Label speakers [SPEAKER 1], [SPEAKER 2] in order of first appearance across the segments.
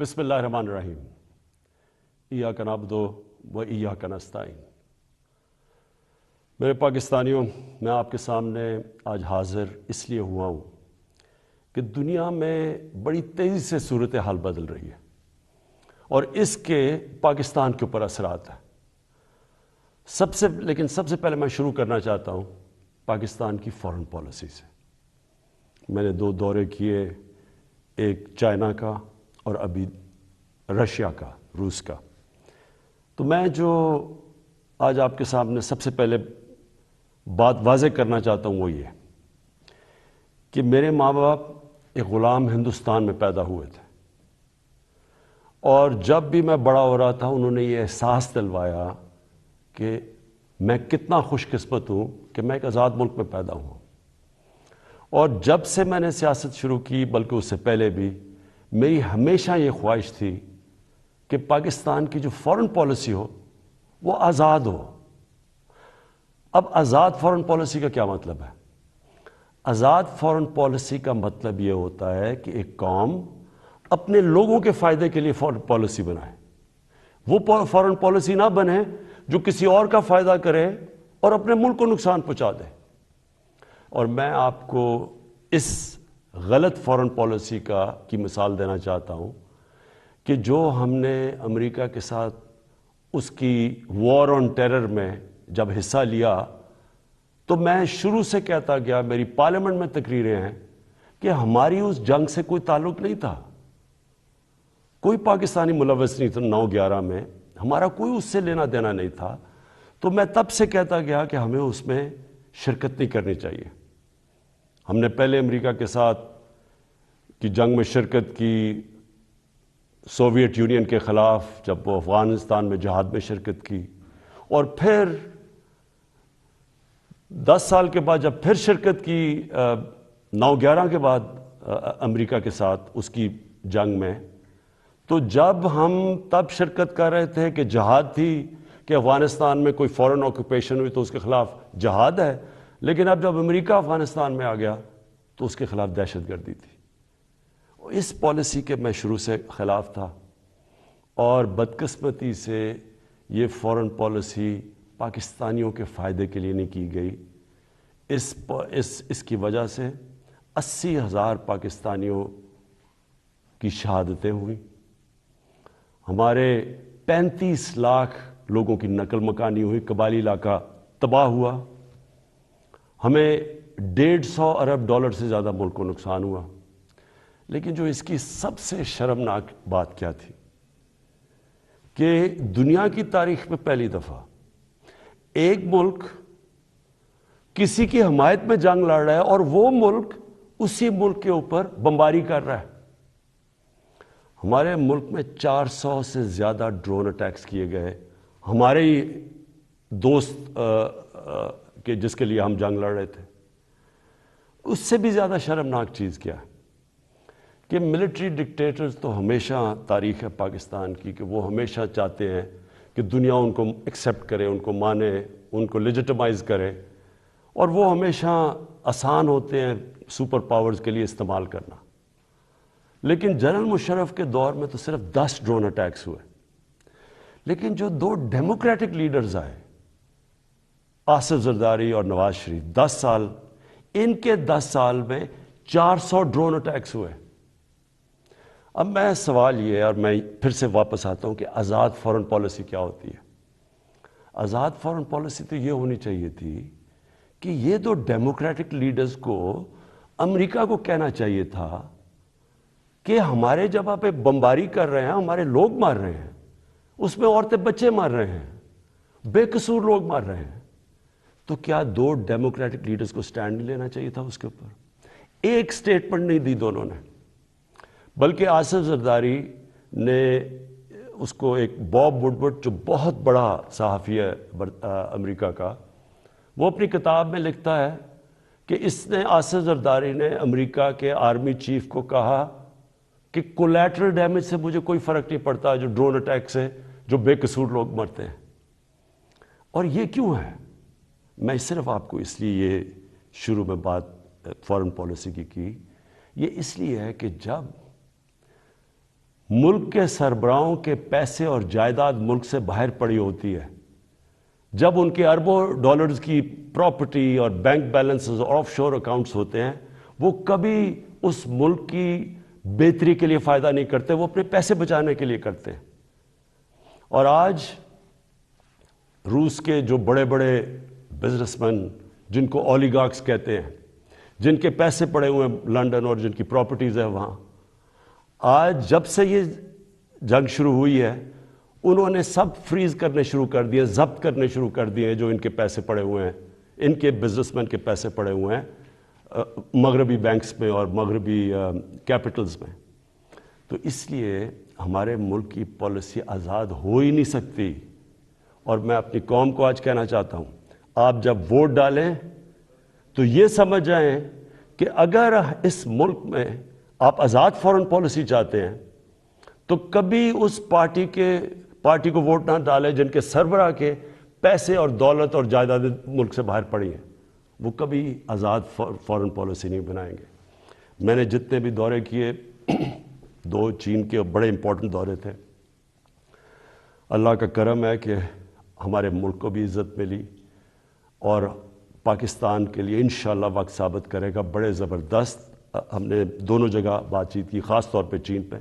[SPEAKER 1] بسم اللہ الرحمن الرحیم ایاک نعبد و ایاک نستعین۔ میرے پاکستانیوں، میں آپ کے سامنے آج حاضر اس لیے ہوا ہوں کہ دنیا میں بڑی تیزی سے صورتحال بدل رہی ہے اور اس کے پاکستان کے اوپر اثرات ہیں۔ لیکن سب سے پہلے میں شروع کرنا چاہتا ہوں پاکستان کی فارن پالیسی سے۔ میں نے 2 دورے کیے، ایک چائنا کا اور ابھی رشیا کا، روس کا۔ تو میں جو آج آپ کے سامنے سب سے پہلے بات واضح کرنا چاہتا ہوں وہ یہ کہ میرے ماں باپ ایک غلام ہندوستان میں پیدا ہوئے تھے، اور جب بھی میں بڑا ہو رہا تھا انہوں نے یہ احساس دلوایا کہ میں کتنا خوش قسمت ہوں کہ میں ایک آزاد ملک میں پیدا ہوں۔ اور جب سے میں نے سیاست شروع کی، بلکہ اس سے پہلے بھی، میری ہمیشہ یہ خواہش تھی کہ پاکستان کی جو فارن پالیسی ہو وہ آزاد ہو۔ اب آزاد فارن پالیسی کا کیا مطلب ہے؟ آزاد فارن پالیسی کا مطلب یہ ہوتا ہے کہ ایک قوم اپنے لوگوں کے فائدے کے لیے فارن پالیسی بنائے، وہ فارن پالیسی نہ بنے جو کسی اور کا فائدہ کرے اور اپنے ملک کو نقصان پہنچا دے۔ اور میں آپ کو اس غلط فارن پالیسی کی مثال دینا چاہتا ہوں کہ جو ہم نے امریکہ کے ساتھ اس کی وار آن ٹیرر میں جب حصہ لیا تو میں شروع سے کہتا گیا، میری پارلیمنٹ میں تقریریں ہیں کہ ہماری اس جنگ سے کوئی تعلق نہیں تھا، کوئی پاکستانی ملوث نہیں تھا۔ 9/11 میں ہمارا کوئی اس سے لینا دینا نہیں تھا۔ تو میں تب سے کہتا گیا کہ ہمیں اس میں شرکت نہیں کرنی چاہیے۔ ہم نے پہلے امریکہ کے ساتھ کی جنگ میں شرکت کی، سوویت یونین کے خلاف، جب وہ افغانستان میں جہاد میں شرکت کی، اور پھر 10 سال کے بعد جب پھر شرکت کی 9/11 کے بعد امریکہ کے ساتھ اس کی جنگ میں، تو جب ہم تب شرکت کر رہے تھے کہ جہاد تھی کہ افغانستان میں کوئی فورن آکوپیشن ہوئی تو اس کے خلاف جہاد ہے، لیکن اب جب امریکہ افغانستان میں آ گیا تو اس کے خلاف دہشت گردی تھی۔ اس پالیسی کے میں شروع سے خلاف تھا، اور بدقسمتی سے یہ فارن پالیسی پاکستانیوں کے فائدے کے لیے نہیں کی گئی۔ اس کی وجہ سے 80,000 پاکستانیوں کی شہادتیں ہوئیں، ہمارے 35 لاکھ لوگوں کی نقل مکانی ہوئی، قبائلی علاقہ تباہ ہوا، ہمیں $150 ارب سے زیادہ ملک کو نقصان ہوا۔ لیکن جو اس کی سب سے شرمناک بات کیا تھی کہ دنیا کی تاریخ میں پہلی دفعہ ایک ملک کسی کی حمایت میں جنگ لڑ رہا ہے اور وہ ملک اسی ملک کے اوپر بمباری کر رہا ہے۔ ہمارے ملک میں 400 سے زیادہ ڈرون اٹیکس کیے گئے، ہمارے ہی دوست کہ جس کے لیے ہم جنگ لڑ رہے تھے۔ اس سے بھی زیادہ شرمناک چیز کیا ہے کہ ملٹری ڈکٹیٹرز تو ہمیشہ تاریخ ہے پاکستان کی کہ وہ ہمیشہ چاہتے ہیں کہ دنیا ان کو ایکسیپٹ کرے، ان کو مانے، ان کو لیجٹمائز کرے، اور وہ ہمیشہ آسان ہوتے ہیں سپر پاورز کے لیے استعمال کرنا۔ لیکن جنرل مشرف کے دور میں تو صرف 10 ڈرون اٹیکس ہوئے، لیکن جو 2 ڈیموکریٹک لیڈرز آئے، آصف زرداری اور نواز شریف، 10 سال، ان کے 10 سال میں 400 ڈرون اٹیکس ہوئے۔ اب میں سوال یہ ہے، اور میں پھر سے واپس آتا ہوں کہ آزاد فارن پالیسی کیا ہوتی ہے؟ آزاد فارن پالیسی تو یہ ہونی چاہیے تھی کہ یہ 2 ڈیموکریٹک لیڈرز کو امریکہ کو کہنا چاہیے تھا کہ ہمارے جب آپ بمباری کر رہے ہیں، ہمارے لوگ مار رہے ہیں، اس میں عورتیں بچے مار رہے ہیں، بے قصور لوگ مار رہے ہیں، تو کیا 2 ڈیموکریٹک لیڈرز کو سٹینڈ نہیں لینا چاہیے تھا اس کے اوپر؟ ایک سٹیٹمنٹ نہیں دی دونوں نے، بلکہ آصف زرداری نے اس کو، ایک باب وڈورڈ جو بہت بڑا صحافی ہے امریکہ کا، وہ اپنی کتاب میں لکھتا ہے کہ آصف زرداری نے امریکہ کے آرمی چیف کو کہا کہ کولیٹرل ڈیمیج سے مجھے کوئی فرق نہیں پڑتا، جو ڈرون اٹیک سے جو بے قصور لوگ مرتے ہیں۔ اور یہ کیوں ہے؟ میں صرف آپ کو اس لیے یہ شروع میں بات فارن پالیسی کی، یہ اس لیے ہے کہ جب ملک کے سربراہوں کے پیسے اور جائیداد ملک سے باہر پڑی ہوتی ہے، جب ان کے اربوں ڈالرز کی پراپرٹی اور بینک بیلنسز اور آف شور اکاؤنٹس ہوتے ہیں، وہ کبھی اس ملک کی بہتری کے لیے فائدہ نہیں کرتے، وہ اپنے پیسے بچانے کے لیے کرتے ہیں۔ اور آج روس کے جو بڑے بڑے بزنس مین، جن کو اولیگارکس کہتے ہیں، جن کے پیسے پڑے ہوئے ہیں لنڈن اور جن کی پراپرٹیز ہیں وہاں، آج جب سے یہ جنگ شروع ہوئی ہے انہوں نے سب فریز کرنے شروع کر دیے، ضبط کرنے شروع کر دیے جو ان کے پیسے پڑے ہوئے ہیں، ان کے بزنس مین کے پیسے پڑے ہوئے ہیں مغربی بینکس میں اور مغربی کیپٹلز میں۔ تو اس لیے ہمارے ملک کی پالیسی آزاد ہو ہی نہیں سکتی۔ اور میں اپنی قوم کو آج کہنا چاہتا ہوں، آپ جب ووٹ ڈالیں تو یہ سمجھ جائیں کہ اگر اس ملک میں آپ آزاد فورن پالیسی چاہتے ہیں تو کبھی اس پارٹی کو ووٹ نہ ڈالیں جن کے سربراہ کے پیسے اور دولت اور جائیداد ملک سے باہر پڑی ہیں، وہ کبھی آزاد فورن پالیسی نہیں بنائیں گے۔ میں نے جتنے بھی دورے کیے، 2 چین کے بڑے امپورٹنٹ دورے تھے، اللہ کا کرم ہے کہ ہمارے ملک کو بھی عزت ملی اور پاکستان کے لیے انشاءاللہ وقت ثابت کرے گا بڑے زبردست۔ ہم نے دونوں جگہ بات چیت کی، خاص طور پہ چین پہ۔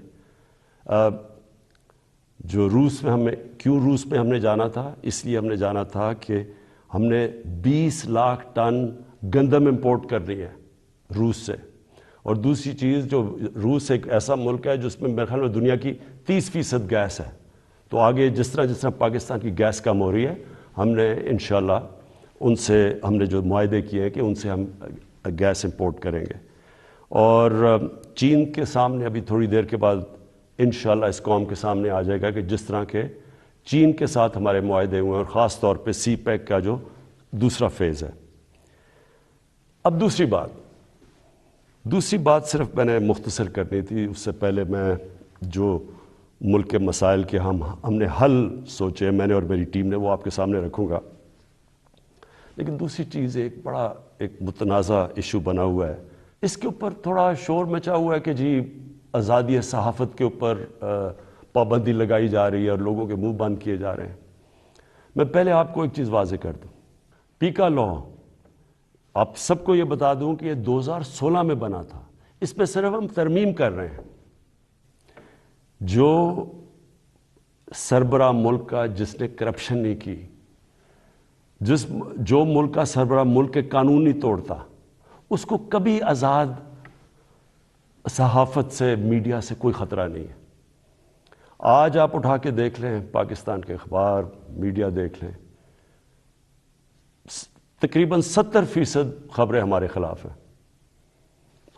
[SPEAKER 1] جو روس میں ہم نے جانا تھا، اس لیے ہم نے جانا تھا کہ ہم نے 20 لاکھ ٹن گندم امپورٹ کرنی ہے روس سے۔ اور دوسری چیز، جو روس ایک ایسا ملک ہے جس میں میرے خیال میں دنیا کی 30% گیس ہے، تو آگے جس طرح پاکستان کی گیس کم ہو رہی ہے، ہم نے انشاءاللہ ان سے ہم نے جو معاہدے کیے ہیں کہ ان سے ہم گیس امپورٹ کریں گے۔ اور چین کے سامنے ابھی تھوڑی دیر کے بعد انشاءاللہ اس قوم کے سامنے آ جائے گا کہ جس طرح کے چین کے ساتھ ہمارے معاہدے ہوئے ہیں، اور خاص طور پہ سی پیک کا جو دوسرا فیز ہے۔ اب دوسری بات صرف میں نے مختصر کرنی تھی، اس سے پہلے میں جو ملک کے مسائل کے ہم نے حل سوچے، میں نے اور میری ٹیم نے، وہ آپ کے سامنے رکھوں گا۔ لیکن دوسری چیز ایک متنازع ایشو بنا ہوا ہے، اس کے اوپر تھوڑا شور مچا ہوا ہے کہ جی آزادی صحافت کے اوپر پابندی لگائی جا رہی ہے اور لوگوں کے منہ بند کیے جا رہے ہیں۔ میں پہلے آپ کو ایک چیز واضح کر دوں، پیکا لا، آپ سب کو یہ بتا دوں کہ یہ 2016 میں بنا تھا، اس میں صرف ہم ترمیم کر رہے ہیں۔ جو سربراہ ملک کا جس نے کرپشن نہیں کی، جو ملک کا سربراہ ملک کے قانون نہیں توڑتا، اس کو کبھی آزاد صحافت سے، میڈیا سے کوئی خطرہ نہیں ہے۔ آج آپ اٹھا کے دیکھ لیں پاکستان کے اخبار، میڈیا دیکھ لیں، تقریباً 70% خبریں ہمارے خلاف ہیں،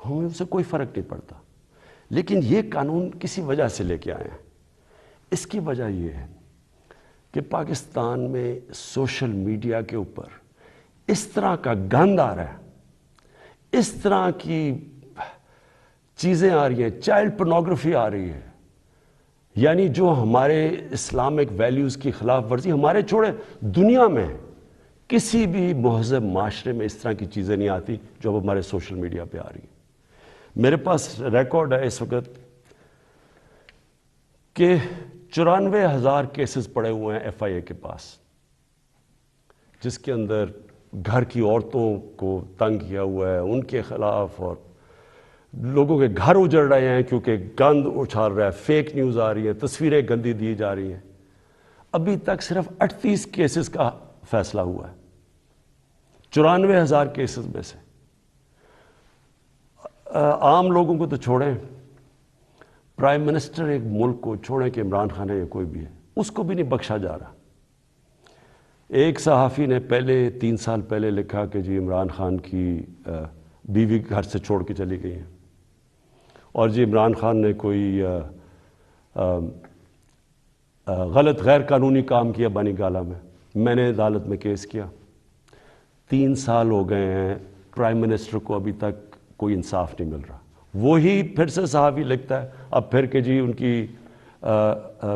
[SPEAKER 1] ہمیں ان سے کوئی فرق نہیں پڑتا۔ لیکن یہ قانون کسی وجہ سے لے کے آئے ہیں، اس کی وجہ یہ ہے کہ پاکستان میں سوشل میڈیا کے اوپر اس طرح کا گند آ رہا ہے، اس طرح کی چیزیں آ رہی ہیں، چائلڈ پورنوگرافی آ رہی ہے، یعنی جو ہمارے اسلامک ویلیوز کی خلاف ورزی، ہمارے چھوڑے دنیا میں کسی بھی مہذب معاشرے میں اس طرح کی چیزیں نہیں آتی جو اب ہمارے سوشل میڈیا پہ آ رہی ہیں۔ میرے پاس ریکارڈ ہے اس وقت کہ 94,000 کیسز پڑے ہوئے ہیں FIA کے پاس، جس کے اندر گھر کی عورتوں کو تنگ کیا ہوا ہے، ان کے خلاف، اور لوگوں کے گھر اجڑ رہے ہیں کیونکہ گند اچھال رہا ہے، فیک نیوز آ رہی ہے، تصویریں گندی دی جا رہی ہیں۔ ابھی تک صرف 38 کیسز کا فیصلہ ہوا ہے 94,000 کیسز میں سے۔ عام لوگوں کو تو چھوڑیں، پرائم منسٹر ایک ملک کو چھوڑیں کہ عمران خان ہے یا کوئی بھی ہے، اس کو بھی نہیں بخشا جا رہا۔ ایک صحافی نے 3 سال پہلے لکھا کہ جی عمران خان کی بیوی گھر سے چھوڑ کے چلی گئی ہیں، اور جی عمران خان نے کوئی غلط غیر قانونی کام کیا بانی گالہ میں نے عدالت میں کیس کیا۔ 3 سال ہو گئے ہیں، پرائم منسٹر کو ابھی تک کوئی انصاف نہیں مل رہا۔ وہی پھر سے صحافی لکھتا ہے اب پھر کہ جی ان کی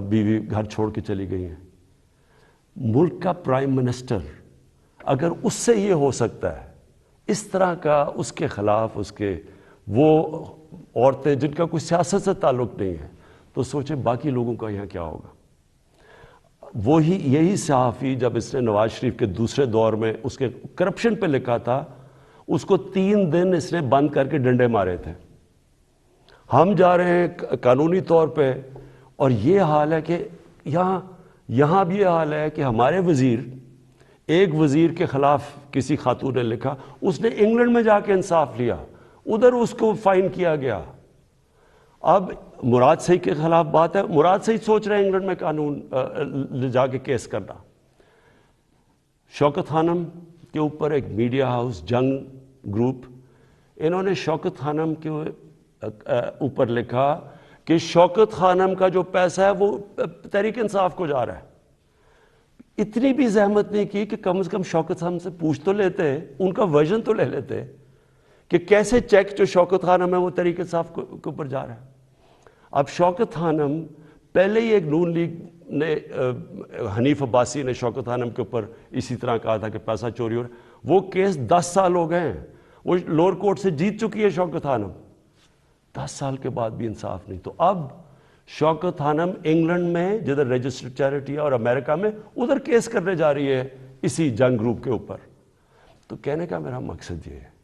[SPEAKER 1] بیوی گھر چھوڑ کے چلی گئی ہیں۔ ملک کا پرائم منسٹر اگر اس سے یہ ہو سکتا ہے، اس طرح کا اس کے خلاف وہ عورتیں جن کا کوئی سیاست سے تعلق نہیں ہے، تو سوچیں باقی لوگوں کا یہاں کیا ہوگا. یہی صحافی جب اس نے نواز شریف کے دوسرے دور میں اس کے کرپشن پہ لکھا تھا, اس کو 3 دن اس نے بند کر کے ڈنڈے مارے تھے. ہم جا رہے ہیں قانونی طور پہ, اور یہ حال ہے کہ یہاں بھی یہ حال ہے کہ ہمارے ایک وزیر کے خلاف کسی خاتون نے لکھا, اس نے انگلینڈ میں جا کے انصاف لیا, ادھر اس کو فائن کیا گیا. اب مراد سعید کے خلاف بات ہے, مراد سعید سوچ رہے ہیں انگلینڈ میں قانون لے جا کے کیس کرنا. شوکت خانم کے اوپر ایک میڈیا ہاؤس جنگ گروپ, انہوں نے شوکت خانم کے اوپر لکھا کہ شوکت خانم کا جو پیسہ ہے وہ تحریک انصاف کو جا رہا ہے. اتنی بھی زحمت نہیں کی کہ کم از کم شوکت خانم سے پوچھ تو لیتے, ان کا ورژن تو لے لیتے کہ کیسے چیک جو شوکت خانم ہے وہ تحریک انصاف کے اوپر جا رہا ہے. اب شوکت خانم پہلے ہی ایک نون لیگ نے, حنیف عباسی نے شوکت خانم کے اوپر اسی طرح کہا تھا کہ پیسہ چوری ہو رہا ہے. وہ کیس 10 سال ہو گئے ہیں, وہ لوور کورٹ سے جیت چکی ہے شوکت خانم, 10 سال کے بعد بھی انصاف نہیں. تو اب شوکت خانم انگلینڈ میں جدھر رجسٹرڈ چیریٹی ہے اور امریکہ میں ادھر کیس کرنے جا رہی ہے اسی جنگ گروپ کے اوپر. تو کہنے کا میرا مقصد یہ ہے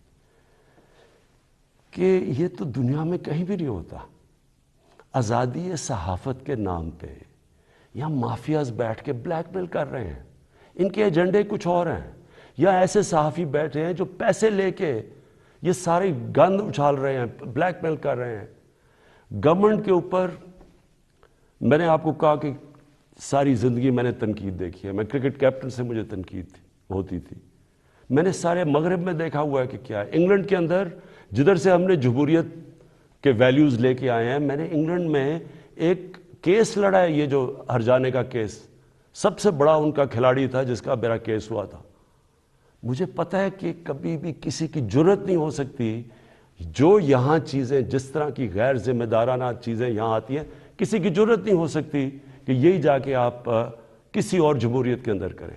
[SPEAKER 1] کہ یہ تو دنیا میں کہیں بھی نہیں ہوتا. آزادی صحافت کے نام پہ یا مافیاز بیٹھ کے بلیک میل کر رہے ہیں, ان کے ایجنڈے کچھ اور ہیں, یا ایسے صحافی بیٹھے ہیں جو پیسے لے کے یہ ساری گند اچھال رہے ہیں, بلیک میل کر رہے ہیں گورنمنٹ کے اوپر. میں نے آپ کو کہا کہ ساری زندگی میں نے تنقید دیکھی ہے, میں کرکٹ کیپٹن سے مجھے تنقید ہوتی تھی, میں نے سارے مغرب میں دیکھا ہوا ہے کہ کیا ہے. انگلینڈ کے اندر جدھر سے ہم نے جمہوریت کے ویلیوز لے کے آئے ہیں, میں نے انگلینڈ میں ایک کیس لڑا ہے, یہ جو ہرجانے کا کیس, سب سے بڑا ان کا کھلاڑی تھا جس کا میرا کیس ہوا تھا. مجھے پتہ ہے کہ کبھی بھی کسی کی جرت نہیں ہو سکتی جو یہاں چیزیں, جس طرح کی غیر ذمہ دارانہ چیزیں یہاں آتی ہیں, کسی کی جرت نہیں ہو سکتی کہ یہی جا کے آپ کسی اور جمہوریت کے اندر کریں.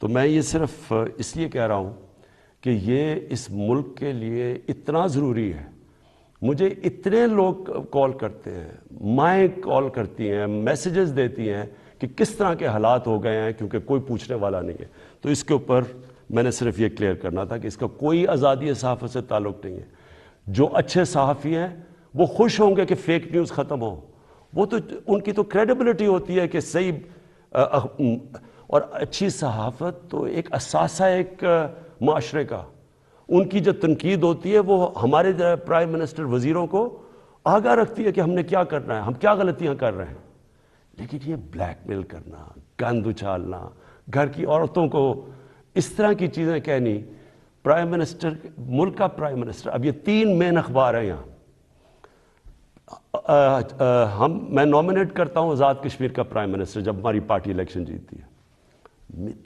[SPEAKER 1] تو میں یہ صرف اس لیے کہہ رہا ہوں کہ یہ اس ملک کے لیے اتنا ضروری ہے. مجھے اتنے لوگ کال کرتے ہیں, مائیں کال کرتی ہیں, میسیجز دیتی ہیں کہ کس طرح کے حالات ہو گئے ہیں, کیونکہ کوئی پوچھنے والا نہیں ہے. تو اس کے اوپر میں نے صرف یہ کلیئر کرنا تھا کہ اس کا کوئی آزادی صحافت سے تعلق نہیں ہے. جو اچھے صحافی ہیں وہ خوش ہوں گے کہ فیک نیوز ختم ہو, وہ تو ان کی تو کریڈیبلٹی ہوتی ہے کہ صحیح, اور اچھی صحافت تو ایک اثاثہ ایک معاشرے کا. ان کی جو تنقید ہوتی ہے وہ ہمارے پرائم منسٹر وزیروں کو آگاہ رکھتی ہے کہ ہم نے کیا کرنا ہے, ہم کیا غلطیاں کر رہے ہیں. لیکن یہ بلیک میل کرنا, گند اچھالنا, گھر کی عورتوں کو اس طرح کی چیزیں کہنی, پرائم منسٹر, ملک کا پرائم منسٹر, اب یہ 3 مین اخبار ہیں یہاں. میں نومینیٹ کرتا ہوں آزاد کشمیر کا پرائم منسٹر جب ہماری پارٹی الیکشن جیتتی ہے,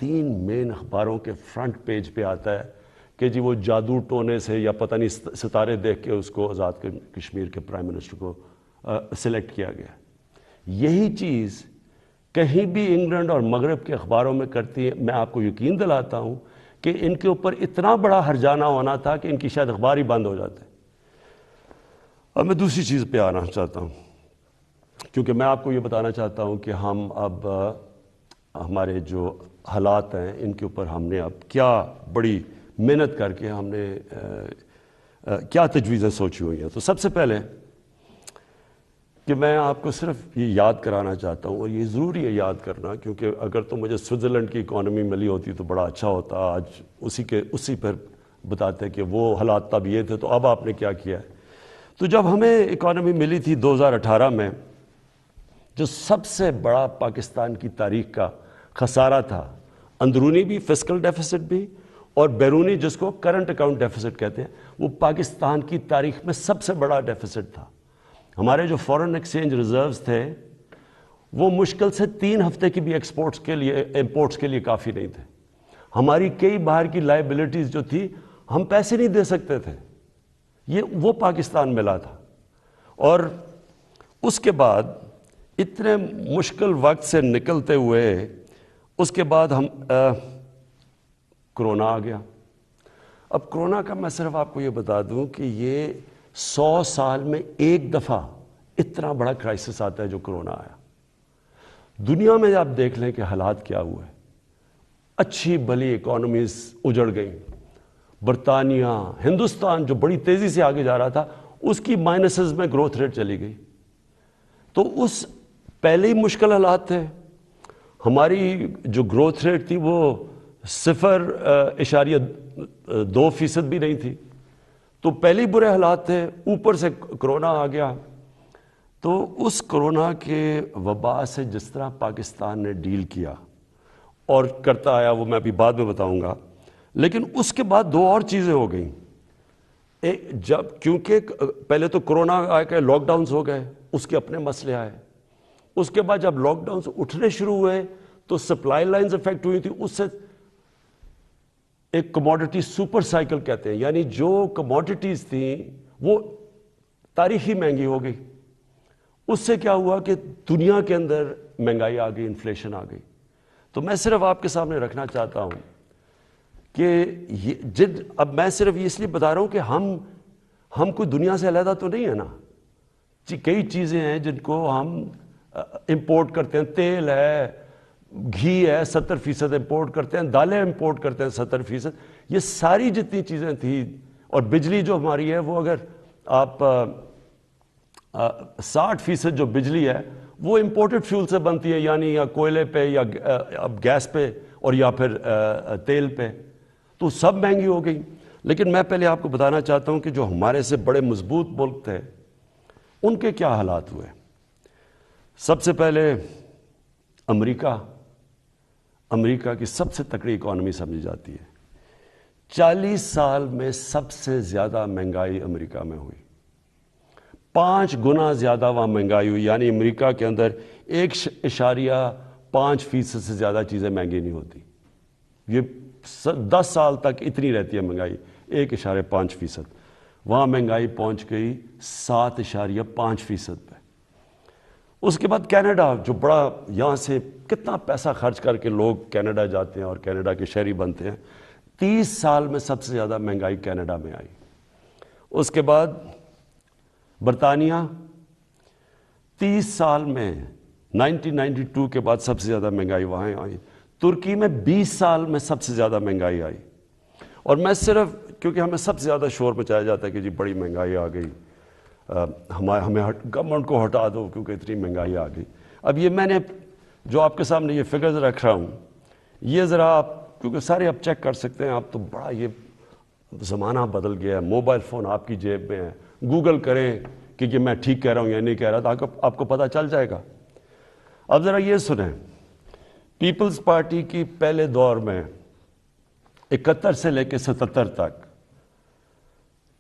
[SPEAKER 1] 3 مین اخباروں کے فرنٹ پیج پہ آتا ہے کہ جی وہ جادو ٹونے سے یا پتہ نہیں ستارے دیکھ کے اس کو آزاد کشمیر کے پرائم منسٹر کو سلیکٹ کیا گیا. یہی چیز کہیں بھی انگلینڈ اور مغرب کے اخباروں میں کرتی ہے. میں آپ کو یقین دلاتا ہوں کہ ان کے اوپر اتنا بڑا ہرجانہ ہونا تھا کہ ان کی شاید اخبار ہی بند ہو جاتے. اب میں دوسری چیز پہ آنا چاہتا ہوں, کیونکہ میں آپ کو یہ بتانا چاہتا ہوں کہ ہم اب ہمارے جو حالات ہیں ان کے اوپر ہم نے اب کیا بڑی محنت کر کے ہم نے کیا تجویزیں سوچی ہوئی ہیں. تو سب سے پہلے کہ میں آپ کو صرف یہ یاد کرانا چاہتا ہوں, اور یہ ضروری ہے یاد کرنا, کیونکہ اگر تو مجھے سوئٹزرلینڈ کی اکانومی ملی ہوتی تو بڑا اچھا ہوتا. آج اسی پر بتاتے کہ وہ حالات تب یہ تھے تو اب آپ نے کیا کیا ہے. تو جب ہمیں اکانومی ملی تھی 2018 میں, جو سب سے بڑا پاکستان کی تاریخ کا خسارہ تھا, اندرونی بھی فسکل ڈیفیسٹ بھی اور بیرونی جس کو کرنٹ اکاؤنٹ ڈیفیسٹ کہتے ہیں, وہ پاکستان کی تاریخ میں سب سے بڑا ڈیفیسٹ تھا. ہمارے جو فورن ایکسچینج ریزروز تھے وہ مشکل سے 3 ہفتے کی بھی امپورٹس کے لیے کافی نہیں تھے. ہماری کئی باہر کی لائبلٹیز جو تھی ہم پیسے نہیں دے سکتے تھے, وہ پاکستان ملا تھا. اور اس کے بعد اتنے مشکل وقت سے نکلتے ہوئے اس کے بعد ہم کرونا آ گیا. اب کرونا کا میں صرف آپ کو یہ بتا دوں کہ یہ 100 سال میں ایک دفعہ اتنا بڑا کرائسس آتا ہے جو کرونا آیا. دنیا میں آپ دیکھ لیں کہ حالات کیا ہوئے. اچھی بھلی اکانومیز اجڑ گئیں. برطانیہ، ہندوستان جو بڑی تیزی سے آگے جا رہا تھا اس کی مائنسز میں گروتھ ریٹ چلی گئی. تو اس پہلے ہی مشکل حالات تھے. ہماری جو گروتھ ریٹ تھی وہ 0.2% بھی نہیں تھی. تو پہلے ہی برے حالات تھے، اوپر سے کرونا آ گیا. تو اس کرونا کے وبا سے جس طرح پاکستان نے ڈیل کیا اور کرتا آیا وہ میں ابھی بعد میں بتاؤں گا. لیکن اس کے بعد دو اور چیزیں ہو گئیں. جب کیونکہ پہلے تو کرونا آ کے لاک ڈاؤنز ہو گئے، اس کے اپنے مسئلے آئے. اس کے بعد جب لاک ڈاؤنز اٹھنے شروع ہوئے تو سپلائی لائنز افیکٹ ہوئی تھی. اس سے ایک کموڈٹی سپر سائیکل کہتے ہیں، یعنی جو کموڈٹیز تھیں وہ تاریخی مہنگی ہو گئی. اس سے کیا ہوا کہ دنیا کے اندر مہنگائی آ گئی، انفلیشن آ گئی. تو میں صرف آپ کے سامنے رکھنا چاہتا ہوں کہ اب میں صرف یہ اس لیے بتا رہا ہوں کہ ہم کوئی دنیا سے علیحدہ تو نہیں ہے نا. کئی چیزیں ہیں جن کو ہم امپورٹ کرتے ہیں. تیل ہے، گھی ہے، 70% امپورٹ کرتے ہیں. دالیں امپورٹ کرتے ہیں 70%. یہ ساری جتنی چیزیں تھیں، اور بجلی جو ہماری ہے وہ اگر آپ 60% جو بجلی ہے وہ امپورٹڈ فیول سے بنتی ہے، یعنی یا کوئلے پہ یا گیس پہ اور یا پھر تیل پہ. تو سب مہنگی ہو گئی. لیکن میں پہلے آپ کو بتانا چاہتا ہوں کہ جو ہمارے سے بڑے مضبوط ملک تھے ان کے کیا حالات ہوئے. سب سے پہلے امریکہ کی سب سے تکڑی اکانومی سمجھی جاتی ہے. 40 سال میں سب سے زیادہ مہنگائی امریکہ میں ہوئی. 5 گنا زیادہ وہاں مہنگائی ہوئی. یعنی امریکہ کے اندر 1.5% سے زیادہ چیزیں مہنگی نہیں ہوتی. یہ 10 سال تک اتنی رہتی ہے مہنگائی، 1.5%. وہاں مہنگائی پہنچ گئی 7.5% پہ. اس کے بعد کینیڈا، جو بڑا یہاں سے کتنا پیسہ خرچ کر کے لوگ کینیڈا جاتے ہیں اور کینیڈا کے شہری بنتے ہیں، 30 سال میں سب سے زیادہ مہنگائی کینیڈا میں آئی. اس کے بعد برطانیہ، 30 سال میں 1992 کے بعد سب سے زیادہ مہنگائی وہاں آئی. ترکی میں 20 سال میں سب سے زیادہ مہنگائی آئی. اور میں صرف کیونکہ ہمیں سب سے زیادہ شور مچایا جاتا ہے کہ جی بڑی مہنگائی آ گئی، ہمیں گورنمنٹ کو ہٹا دو کیونکہ اتنی مہنگائی آ گئی. اب یہ میں نے جو آپ کے سامنے یہ فگرز رکھ رہا ہوں، یہ ذرا آپ کیونکہ سارے آپ چیک کر سکتے ہیں. آپ تو بڑا یہ زمانہ بدل گیا ہے، موبائل فون آپ کی جیب میں ہے. گوگل کریں کہ یہ میں ٹھیک کہہ رہا ہوں یا نہیں کہہ رہا، تو آپ کو پتہ چل جائے گا. اب ذرا یہ سنیں، پیپلز پارٹی کی پہلے دور میں 71 سے لے کے 77 تک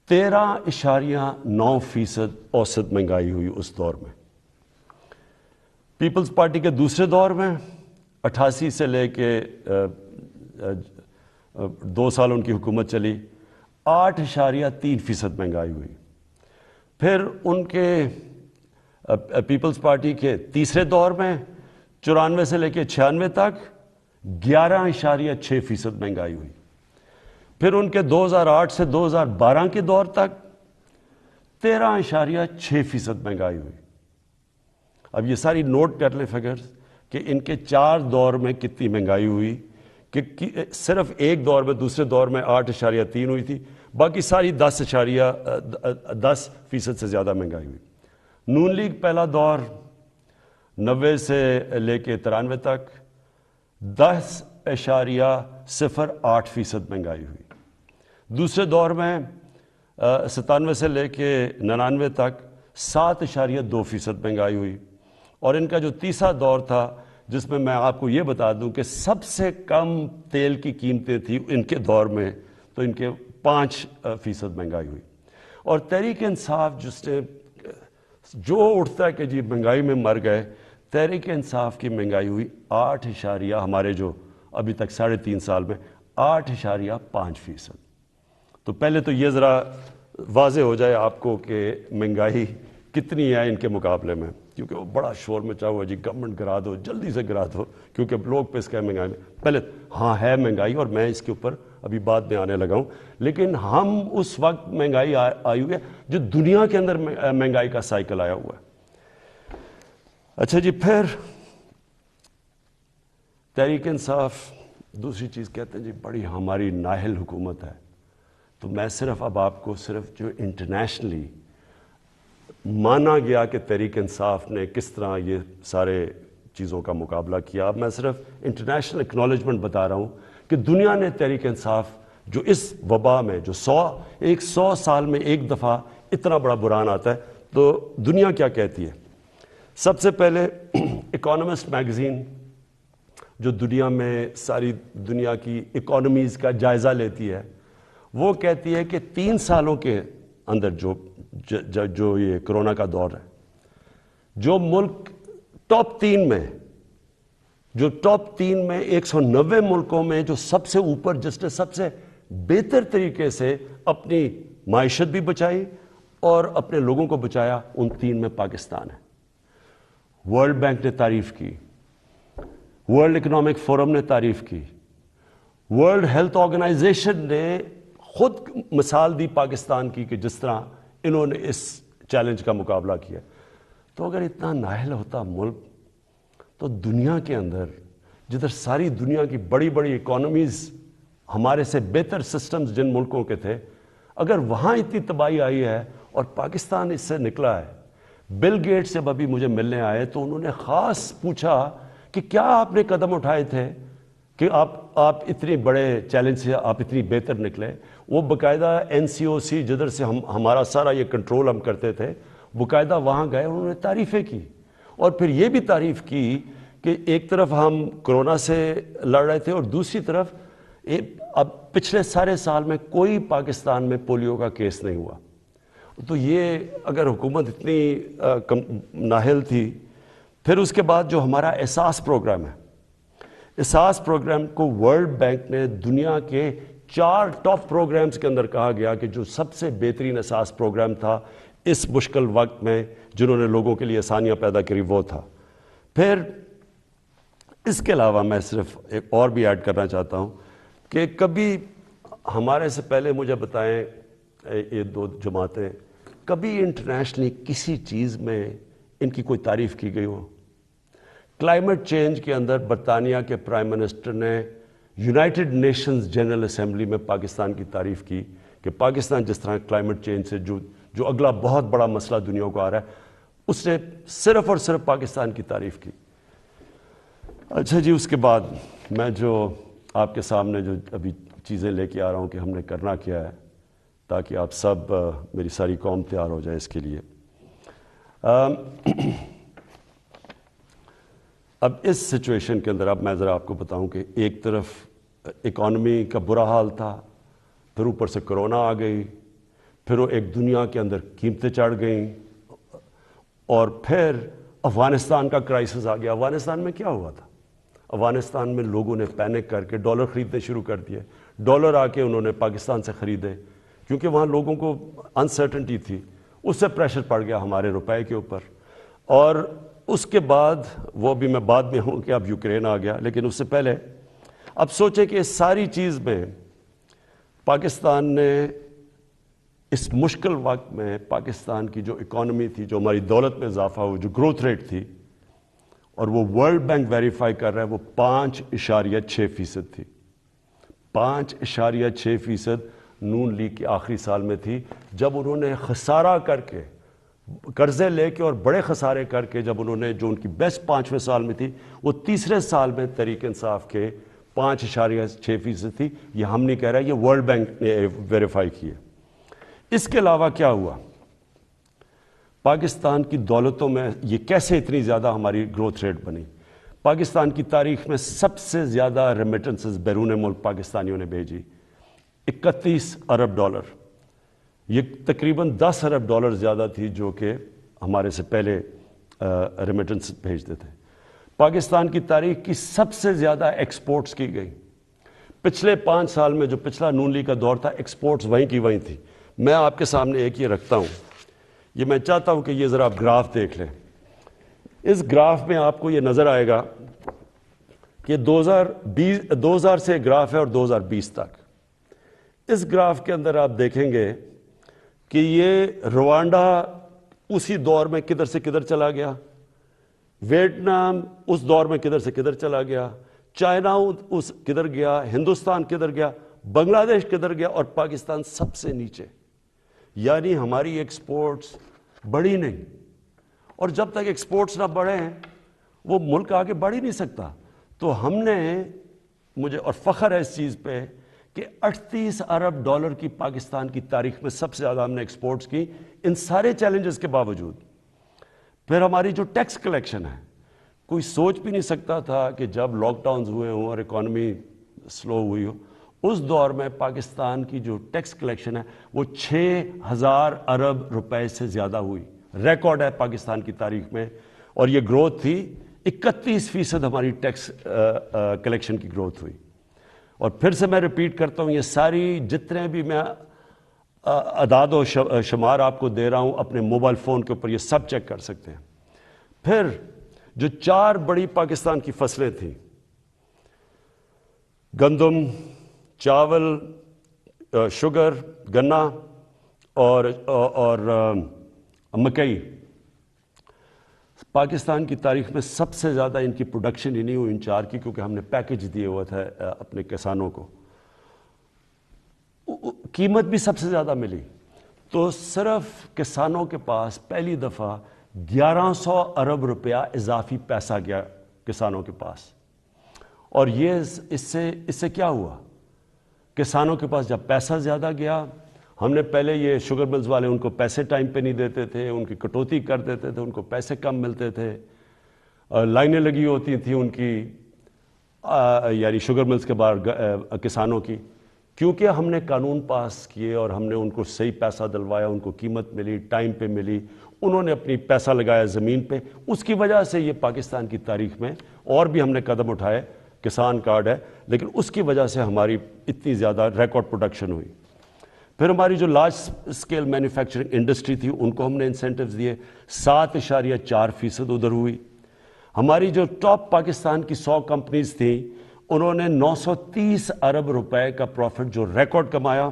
[SPEAKER 1] 13.9% اوسط مہنگائی ہوئی اس دور میں. پیپلز پارٹی کے دوسرے دور میں 88 سے لے کے 2 سال ان کی حکومت چلی، 8.3% مہنگائی ہوئی. پھر ان کے پیپلز پارٹی کے تیسرے دور میں 94 سے لے کے 96 تک 11.6% مہنگائی ہوئی. پھر ان کے 2008 سے 2012 کے دور تک 13.6% مہنگائی ہوئی. اب یہ ساری نوٹ کر لیں فگرز کہ ان کے 4 دور میں کتنی مہنگائی ہوئی. کہ صرف ایک دور میں، دوسرے دور میں 8.3 ہوئی تھی، باقی ساری 10% سے زیادہ مہنگائی ہوئی. نون لیگ پہلا دور 90 سے لے کے 93 تک 10.08% مہنگائی ہوئی. دوسرے دور میں 97 سے لے کے 99 تک 7.2% مہنگائی ہوئی. اور ان کا جو تیسرا دور تھا جس میں میں آپ کو یہ بتا دوں کہ سب سے کم تیل کی قیمتیں تھیں ان کے دور میں، تو ان کے 5% مہنگائی ہوئی. اور تحریک انصاف جس نے جو اٹھتا ہے کہ جی مہنگائی میں مر گئے، تحریک انصاف کی مہنگائی ہوئی 8 ہمارے جو ابھی تک 3.5 سال میں 8.5%. تو پہلے تو یہ ذرا واضح ہو جائے آپ کو کہ مہنگائی کتنی ہے ان کے مقابلے میں، کیونکہ وہ بڑا شور مچا ہوا جی گورنمنٹ گرا دو، جلدی سے گرا دو، کیونکہ لوگ پہ اس کا مہنگائی میں پہلے ہاں ہے مہنگائی، اور میں اس کے اوپر ابھی بعد میں آنے لگا ہوں. لیکن ہم اس وقت مہنگائی آئی ہوئی ہے جو دنیا کے اندر مہنگائی کا سائیکل آیا ہوا ہے. اچھا جی، پھر تحریک انصاف دوسری چیز کہتے ہیں جی بڑی ہماری نااہل حکومت ہے. تو میں صرف اب آپ کو صرف جو انٹرنیشنلی مانا گیا کہ تحریک انصاف نے کس طرح یہ سارے چیزوں کا مقابلہ کیا، اب میں صرف انٹرنیشنل اکنالجمنٹ بتا رہا ہوں کہ دنیا نے تحریک انصاف جو اس وبا میں جو 100 سال میں ایک دفعہ اتنا بڑا بحران آتا ہے، تو دنیا کیا کہتی ہے. سب سے پہلے اکانومسٹ میگزین جو دنیا میں ساری دنیا کی اکانومیز کا جائزہ لیتی ہے، وہ کہتی ہے کہ 3 سالوں کے اندر جو یہ کرونا کا دور ہے، جو ملک ٹاپ 3 میں 190 ملکوں میں جو سب سے اوپر، جس نے سب سے بہتر طریقے سے اپنی معیشت بھی بچائی اور اپنے لوگوں کو بچایا، ان 3 میں پاکستان ہے. ورلڈ بینک نے تعریف کی، ورلڈ اکنامک فورم نے تعریف کی، ورلڈ ہیلتھ آرگنائزیشن نے خود مثال دی پاکستان کی کہ جس طرح انہوں نے اس چیلنج کا مقابلہ کیا. تو اگر اتنا نااہل ہوتا ملک، تو دنیا کے اندر جدھر ساری دنیا کی بڑی بڑی اکانومیز، ہمارے سے بہتر سسٹمز جن ملکوں کے تھے، اگر وہاں اتنی تباہی آئی ہے اور پاکستان اس سے نکلا ہے. بل گیٹس جب ابھی مجھے ملنے آئے تو انہوں نے خاص پوچھا کہ کیا آپ نے قدم اٹھائے تھے کہ آپ اتنے بڑے چیلنج سے آپ اتنی بہتر نکلے. وہ باقاعدہ NCOC جدھر سے ہمارا سارا یہ کنٹرول ہم کرتے تھے، باقاعدہ وہاں گئے، انہوں نے تعریفیں کی اور پھر یہ بھی تعریف کی کہ ایک طرف ہم کرونا سے لڑ رہے تھے اور دوسری طرف اب پچھلے سارے سال میں کوئی پاکستان میں پولیو کا کیس نہیں ہوا. تو یہ اگر حکومت اتنی نااہل تھی. پھر اس کے بعد جو ہمارا احساس پروگرام ہے، احساس پروگرام کو ورلڈ بینک نے دنیا کے 4 ٹاپ پروگرامز کے اندر کہا گیا کہ جو سب سے بہترین احساس پروگرام تھا اس مشکل وقت میں، جنہوں نے لوگوں کے لیے آسانیاں پیدا کری، وہ تھا. پھر اس کے علاوہ میں صرف ایک اور بھی ایڈ کرنا چاہتا ہوں کہ کبھی ہمارے سے پہلے مجھے بتائیں یہ 2 جماعتیں، کبھی انٹرنیشنلی کسی چیز میں ان کی کوئی تعریف کی گئی ہو؟ کلائمیٹ چینج کے اندر برطانیہ کے پرائم منسٹر نے یونائٹڈ نیشنز جنرل اسمبلی میں پاکستان کی تعریف کی کہ پاکستان جس طرح کلائمیٹ چینج سے جو اگلا بہت بڑا مسئلہ دنیا کو آ رہا ہے، اس نے صرف اور صرف پاکستان کی تعریف کی. اچھا جی، اس کے بعد میں جو آپ کے سامنے جو ابھی چیزیں لے کے آ رہا ہوں کہ ہم نے کرنا کیا ہے تاکہ آپ سب، میری ساری قوم تیار ہو جائے اس کے لیے. اب اس سچویشن کے اندر اب میں ذرا آپ کو بتاؤں کہ ایک طرف اکانومی کا برا حال تھا، پھر اوپر سے کرونا آ گئی، پھر وہ ایک دنیا کے اندر قیمتیں چڑھ گئیں، اور پھر افغانستان کا کرائسس آ گیا. افغانستان میں کیا ہوا تھا؟ افغانستان میں لوگوں نے پینک کر کے ڈالر خریدنے شروع کر دیے. ڈالر آ کے انہوں نے پاکستان سے خریدے کیونکہ وہاں لوگوں کو انسرٹنٹی تھی. اس سے پریشر پڑ گیا ہمارے روپے کے اوپر. اور اس کے بعد وہ بھی میں بعد میں ہوں کہ اب یوکرین آ گیا، لیکن اس سے پہلے اب سوچیں کہ اس ساری چیز میں پاکستان نے اس مشکل وقت میں پاکستان کی جو اکانومی تھی، جو ہماری دولت میں اضافہ ہوا، جو گروتھ ریٹ تھی، اور وہ ورلڈ بینک ویریفائی کر رہا ہے، وہ 5.6% تھی. 5.6% نون لیگ کے آخری سال میں تھی، جب انہوں نے خسارہ کر کے، قرضے لے کے اور بڑے خسارے کر کے، جب انہوں نے جو ان کی بیسٹ 5ویں سال میں تھی، وہ تیسرے سال میں تحریک انصاف کے 5.6% تھی. یہ ہم نہیں کہہ رہے، یہ ورلڈ بینک نے ویریفائی کی ہے. اس کے علاوہ کیا ہوا؟ پاکستان کی دولتوں میں یہ کیسے اتنی زیادہ ہماری گروتھ ریٹ بنی؟ پاکستان کی تاریخ میں سب سے زیادہ ریمیٹنسز بیرون ملک پاکستانیوں نے بھیجی، 31 ارب ڈالر. یہ تقریباً 10 ارب ڈالر زیادہ تھی جو کہ ہمارے سے پہلے ریمیٹنس بھیجتے تھے. پاکستان کی تاریخ کی سب سے زیادہ ایکسپورٹس کی گئی. پچھلے 5 سال میں جو پچھلا نون لیگ کا دور تھا، ایکسپورٹس وہیں کی وہیں تھی. میں آپ کے سامنے ایک یہ رکھتا ہوں، یہ میں چاہتا ہوں کہ یہ ذرا آپ گراف دیکھ لیں. اس گراف میں آپ کو یہ نظر آئے گا کہ 2000 سے گراف ہے اور 2020 تک. اس گراف کے اندر آپ دیکھیں گے کہ یہ روانڈا اسی دور میں کدھر سے کدھر چلا گیا، ویتنام اس دور میں کدھر سے کدھر چلا گیا، چائنا اس کدھر گیا، ہندوستان کدھر گیا، بنگلہ دیش کدھر گیا، اور پاکستان سب سے نیچے. یعنی ہماری ایکسپورٹس بڑھی نہیں، اور جب تک ایکسپورٹس نہ بڑھیں وہ ملک آگے بڑھ ہی نہیں سکتا. تو ہم نے، مجھے اور فخر ہے اس چیز پہ کہ 38 ارب ڈالر کی پاکستان کی تاریخ میں سب سے زیادہ ہم نے ایکسپورٹس کی، ان سارے چیلنجز کے باوجود. پھر ہماری جو ٹیکس کلیکشن ہے، کوئی سوچ بھی نہیں سکتا تھا کہ جب لاک ڈاؤنز ہوئے ہوں اور اکانومی سلو ہوئی ہو، اس دور میں پاکستان کی جو ٹیکس کلیکشن ہے وہ 6000 ارب روپے سے زیادہ ہوئی. ریکارڈ ہے پاکستان کی تاریخ میں، اور یہ گروتھ تھی 31% ہماری ٹیکس کلیکشن کی گروتھ ہوئی. اور پھر سے میں ریپیٹ کرتا ہوں، یہ ساری جتنے بھی میں اعداد و شمار آپ کو دے رہا ہوں اپنے موبائل فون کے اوپر، یہ سب چیک کر سکتے ہیں. پھر جو 4 بڑی پاکستان کی فصلیں تھیں، گندم، چاول، شوگر، گنا اور مکئی، پاکستان کی تاریخ میں سب سے زیادہ ان کی پروڈکشن ہی نہیں ہوئی ان 4 کی، کیونکہ ہم نے پیکج دیے ہوا تھا اپنے کسانوں کو. قیمت بھی سب سے زیادہ ملی. تو صرف کسانوں کے پاس پہلی دفعہ 1100 ارب روپیہ اضافی پیسہ گیا کسانوں کے پاس. اور یہ اس سے کیا ہوا؟ کسانوں کے پاس جب پیسہ زیادہ گیا، ہم نے پہلے یہ شوگر ملز والے ان کو پیسے ٹائم پہ نہیں دیتے تھے، ان کی کٹوتی کر دیتے تھے، ان کو پیسے کم ملتے تھے، لائنیں لگی ہوتی تھیں ان کی، یعنی شوگر ملز کے باہر کسانوں کی. کیونکہ ہم نے قانون پاس کیے اور ہم نے ان کو صحیح پیسہ دلوایا، ان کو قیمت ملی، ٹائم پہ ملی، انہوں نے اپنی پیسہ لگایا زمین پہ، اس کی وجہ سے یہ پاکستان کی تاریخ میں اور بھی ہم نے قدم اٹھائے. کسان کارڈ ہے، لیکن اس کی وجہ سے ہماری اتنی زیادہ ریکارڈ پروڈکشن ہوئی. پھر ہماری جو لارج اسکیل مینوفیکچرنگ انڈسٹری تھی ان کو ہم نے انسینٹیوز دیے، 7.4% ادھر ہوئی. ہماری جو ٹاپ پاکستان کی 100 کمپنیز تھیں، انہوں نے 930 ارب روپے کا پروفٹ جو ریکارڈ کمایا،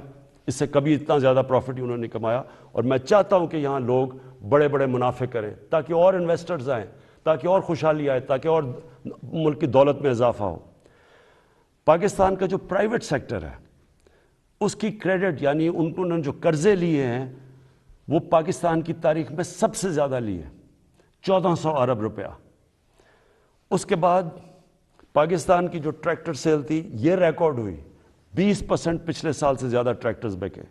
[SPEAKER 1] اس سے کبھی اتنا زیادہ پروفٹ ہی انہوں نے کمایا. اور میں چاہتا ہوں کہ یہاں لوگ بڑے بڑے منافع کریں تاکہ اور انویسٹرز آئیں، تاکہ اور خوشحالی آئے، تاکہ اور ملک کی دولت میں اضافہ ہو. پاکستان کا جو پرائیویٹ سیکٹر ہے اس کی کریڈٹ، یعنی انہوں نے جو قرضے لیے ہیں وہ پاکستان کی تاریخ میں سب سے زیادہ لیے، 1400 ارب روپیہ. اس کے بعد پاکستان کی جو ٹریکٹر سیل تھی یہ ریکارڈ ہوئی، 20% پچھلے سال سے زیادہ ٹریکٹرز بکے.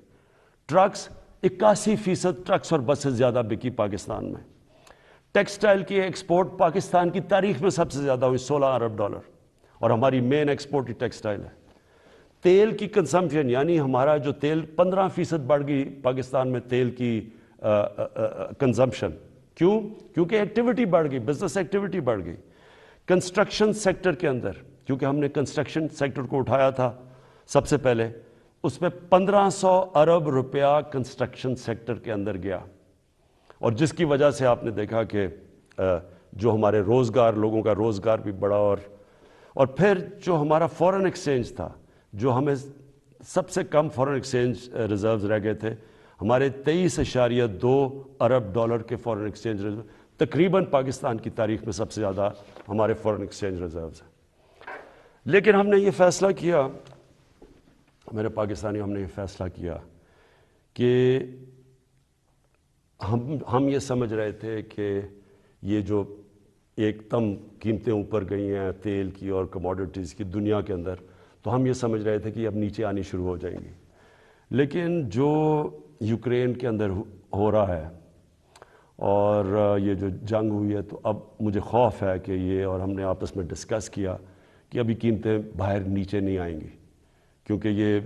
[SPEAKER 1] ٹرکس 81% ٹرکس اور بسیں زیادہ بکی پاکستان میں. ٹیکسٹائل کی ایکسپورٹ پاکستان کی تاریخ میں سب سے زیادہ ہوئی، 16 ارب ڈالر، اور ہماری مین ایکسپورٹ ہی ٹیکسٹائل ہے. تیل کی کنزمپشن، یعنی ہمارا جو تیل 15% بڑھ گئی پاکستان میں تیل کی کنزمپشن. کیوں؟ کیونکہ ایکٹیویٹی بڑھ گئی، بزنس ایکٹیویٹی بڑھ گئی. کنسٹرکشن سیکٹر کے اندر، کیونکہ ہم نے کنسٹرکشن سیکٹر کو اٹھایا تھا سب سے پہلے، اس میں 1500 ارب روپیہ کنسٹرکشن سیکٹر کے اندر گیا. اور جس کی وجہ سے آپ نے دیکھا کہ جو ہمارے روزگار، لوگوں کا روزگار بھی بڑھا. اور پھر جو ہمارا فورن ایکسچینج تھا، جو ہمیں سب سے کم فورن ایکسچینج ریزروز رہ گئے تھے، ہمارے 23.2 ارب ڈالر کے فورن ایکسچینج ریزرو، تقریباً پاکستان کی تاریخ میں سب سے زیادہ ہمارے فورن ایکسچینج ریزروز ہیں. لیکن ہم نے یہ فیصلہ کیا، میرے پاکستانیوں، ہم نے یہ فیصلہ کیا کہ ہم یہ سمجھ رہے تھے کہ یہ جو ایک دم قیمتیں اوپر گئی ہیں تیل کی اور کموڈیٹیز کی دنیا کے اندر، تو ہم یہ سمجھ رہے تھے کہ اب نیچے آنی شروع ہو جائیں گی. لیکن جو یوکرین کے اندر ہو رہا ہے اور یہ جو جنگ ہوئی ہے، تو اب مجھے خوف ہے کہ یہ، اور ہم نے آپس میں ڈسکس کیا کہ ابھی قیمتیں باہر نیچے نہیں آئیں گی، کیونکہ یہ